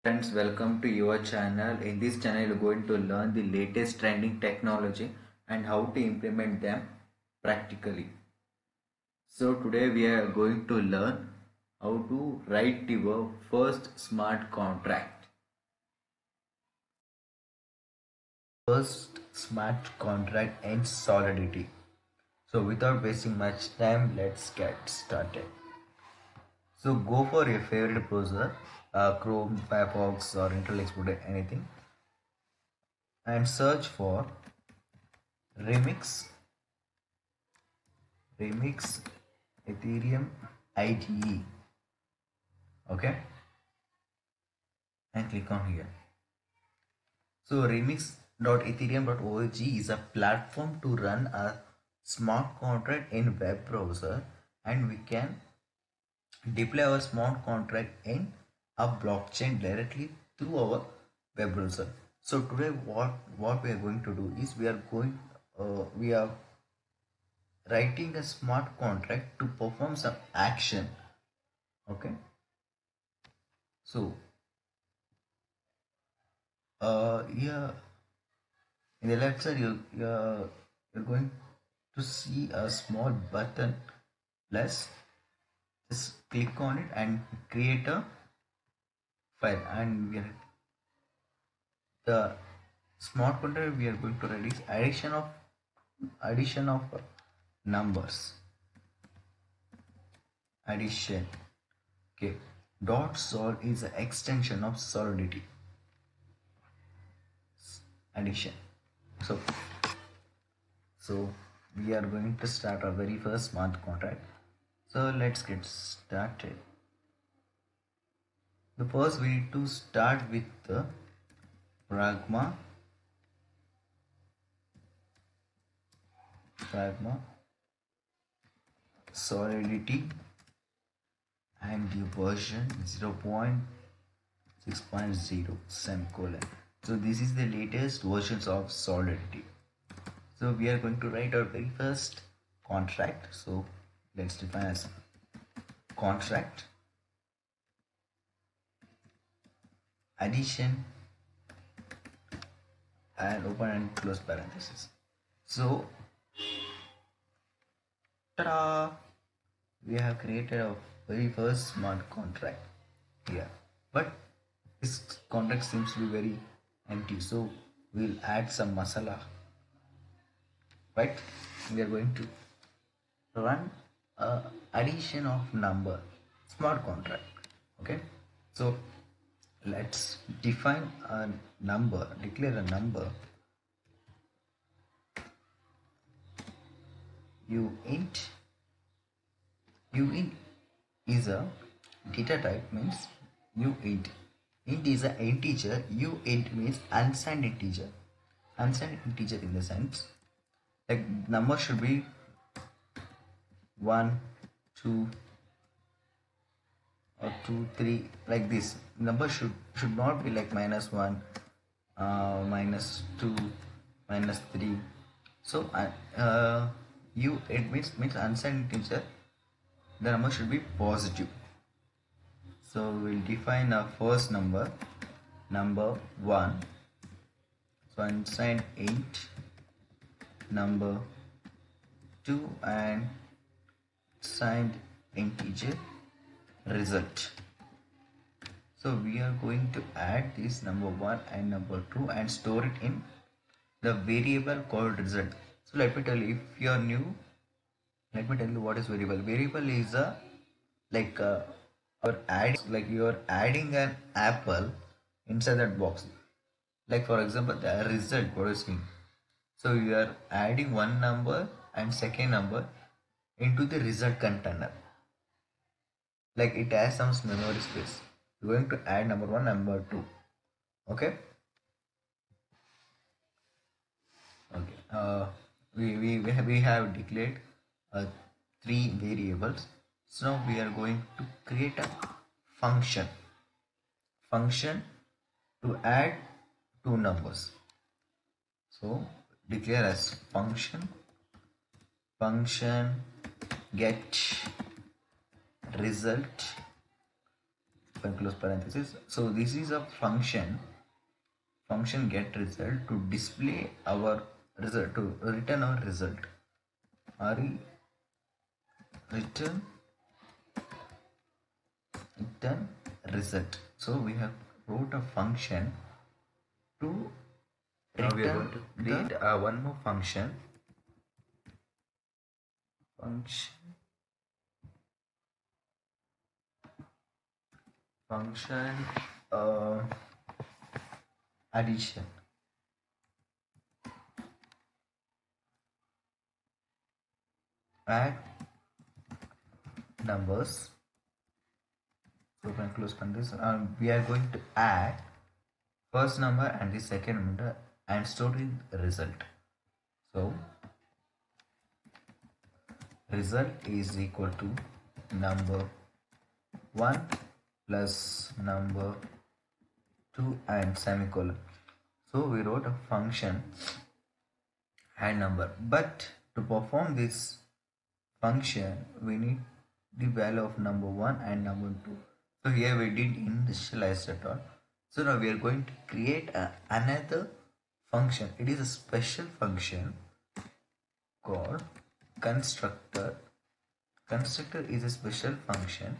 Friends, welcome to your channel. In this channel, you're going to learn the latest trending technology and how to implement them practically. So today we are going to learn how to write your first smart contract. First smart contract in Solidity. So without wasting much time, let's get started. So go for your favorite browser, Chrome, Firefox or Internet Explorer, anything, and search for Remix Remix Ethereum IDE. Okay, and click on here. So remix.ethereum.org is a platform to run a smart contract in web browser, and we can deploy our smart contract in a blockchain directly through our web browser. So today what we are going to do is we are writing a smart contract to perform some action. Okay, so yeah, in the left side you're going to see a small button plus. Just click on it and create a file, and the smart contract we are going to write is addition of numbers. Addition. Okay, dot sol is an extension of Solidity. Addition. So we are going to start our very first smart contract. So let's get started. The first we need to start with the pragma Solidity and the version 0.6.0 semicolon. So this is the latest versions of Solidity. So we are going to write our very first contract. So let's define as contract addition and open and close parenthesis. So ta-da! We have created our very first smart contract here, but this contract seems to be very empty, so we'll add some masala. Right, we are going to run a addition of number smart contract. Okay, so let's define a number, declare a number uint. Uint is a data type, means uint. Int is an integer. Uint means unsigned integer. Unsigned integer in the sense like number should be 1, 2 or 2, 3, like this. Number should not be like -1, -2, -3. So it means unsigned integer. The number should be positive. So we'll define our first number 1. So unsigned int number 2 and signed integer result. So we are going to add this number 1 and number 2 and store it in the variable called result. So let me tell you, if you are new, let me tell you what is variable. Variable is a like you are adding an apple inside that box. Like for example, the result, what is mean? So you are adding one number and second number into the result container. Like it has some memory space. You're going to add number 1, number 2. Okay. Okay. We have declared 3 variables. So now we are going to create a function to add 2 numbers. So declare as function get result open close parenthesis. So this is a function get result to display our result, to return our result. Return result. So we have wrote a function to return. Now we are going to create one more function addition. Add numbers. So open close parenthesis. We are going to add first number and the second number and store in result. So result is equal to number 1 plus number 2 and semicolon. So we wrote a function add number, but to perform this function we need the value of number 1 and number 2. So here we didn't initialize at all. So now we are going to create another function. It is a special function called constructor. Constructor is a special function.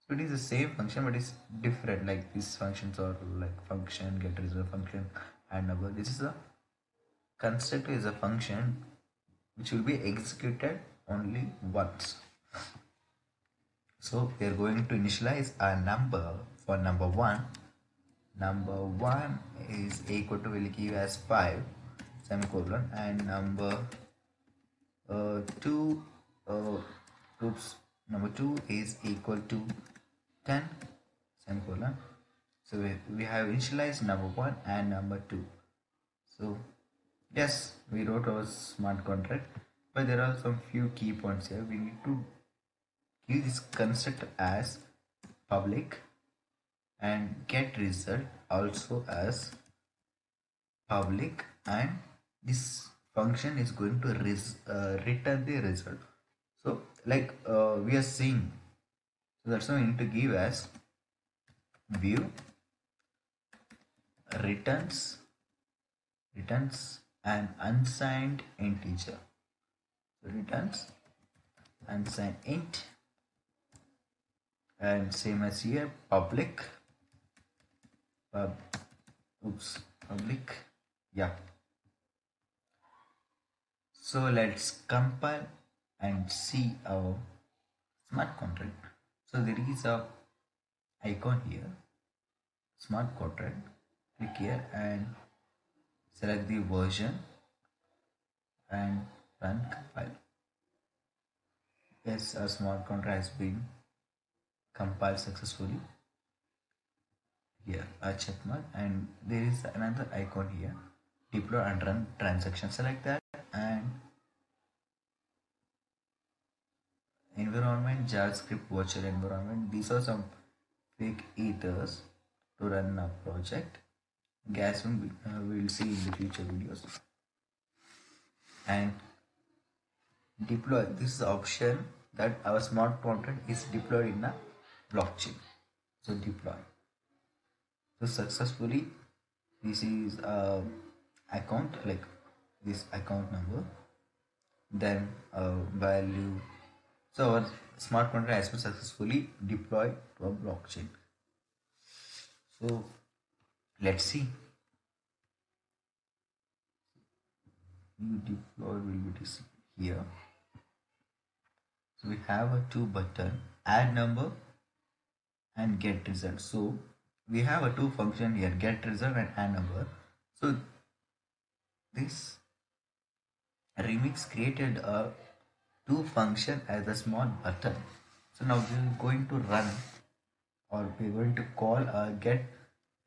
So it is the same function but it's different, like these functions are like function, get result, function, add number. This is a constructor is a function which will be executed only once. So we are going to initialize a number for number 1. Number 1 is equal to, will give as 5 semicolon, and number 2 number 2 is equal to 10 semicolon. So we have initialized number 1 and number 2. So yes, we wrote our smart contract, but there are some few key points here. We need to give this constructor as public and get result also as public, and this function is going to return the result. So like we are seeing, so that's why we need to give as view returns an unsigned integer. So returns unsigned int, and same as here, public yeah. So let's compile and see our smart contract. So there is a icon here, smart contract. Click here and select the version and run compile. Yes, our smart contract has been compiled successfully. Here a check mark, and there is another icon here, deploy and run transaction. Select that, and environment JavaScript virtual environment. These are some fake ethers to run a project. Gas we will see in the future videos. And deploy, this is the option that our smart contract is deployed in a blockchain. So deploy. So successfully, this is account, like this account number, then value. So our smart contract has been successfully deployed to a blockchain. So let's see. You deploy will be here. So we have a 2 button, add number and get result. So we have a 2 function here, get result and add number. So this remix created a 2 function as a small button. So now we are going to run, or we are going to call a get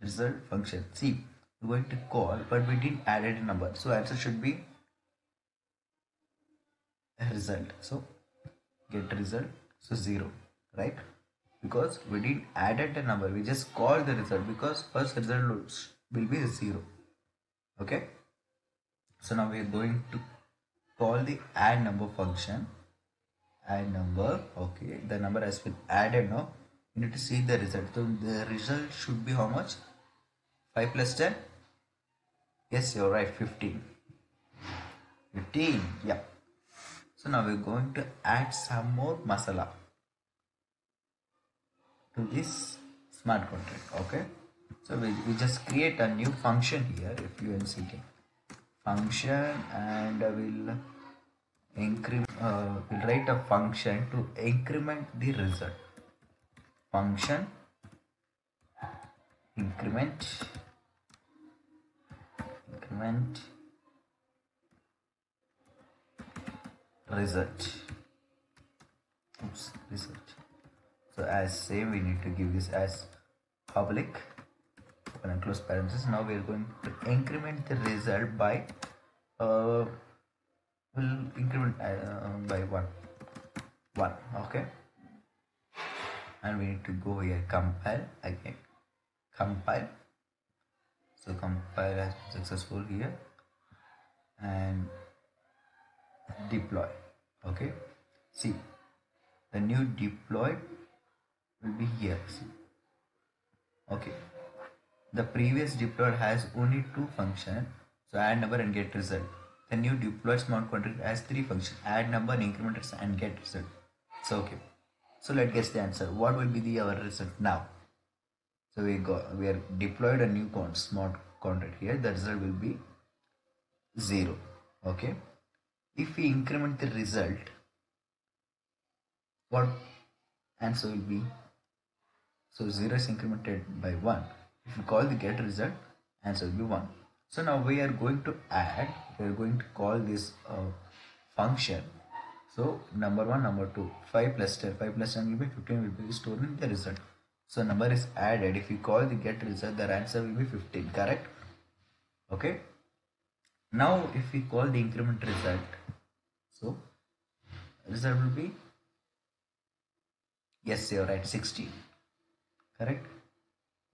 result function. See, we are going to call, but we didn't add a number. So answer should be a result. So get result, so 0, right? Because we didn't added a number, we just called the result, because first result will be 0. Okay, so now we are going to call the add number function. Add number, okay, the number has been added now. You need to see the result. So the result should be how much? 5 plus 10? Yes, you're right, 15. 15, yeah. So now we're going to add some more masala to this smart contract. Okay, so we just create a new function here, if you can see function, and we'll increment, we'll write a function to increment the result. Function increment result. Oops, result. So as same, we need to give this as public, open and close parenthesis. Now we are going to increment the result by we'll increment by 1. Okay, and we need to go here, compile again, compile. So compile has been successful here, and deploy. Okay, see, the new deploy will be here. See, okay, the previous deployed has only 2 functions, so add number and get result. The new deployed smart contract has 3 functions, add number, increment result, and get result. So okay, so let's guess the answer. What will be our result now? So we are deployed a new smart contract here. The result will be 0. Okay, if we increment the result, what answer will be? So 0 is incremented by 1. If we call the get result, answer will be 1. So now we are going to call this function. So number 1, number 2, 5 plus 10 will be 15, will be stored in the result. So number is added. If we call the get result, the answer will be 15, correct? Okay. Now if we call the increment result, so result will be, yes, you're right, 16, correct?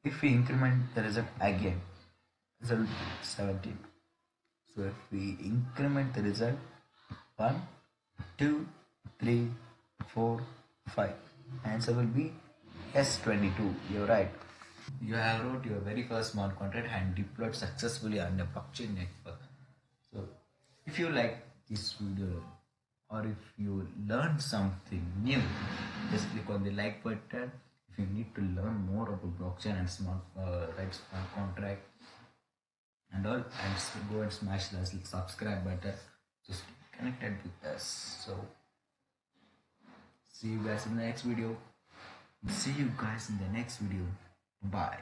If we increment the result again, result will be 17. So if we increment the result 1, 2, 3, 4, 5, answer will be S22. You're right. You have wrote your very first smart contract and deployed successfully on the blockchain network. So if you like this video, or if you learned something new, just click on the like button. If you need to learn more about blockchain and smart contract and all, and go and smash the subscribe button. Just connected with us. So see you guys in the next video. Bye.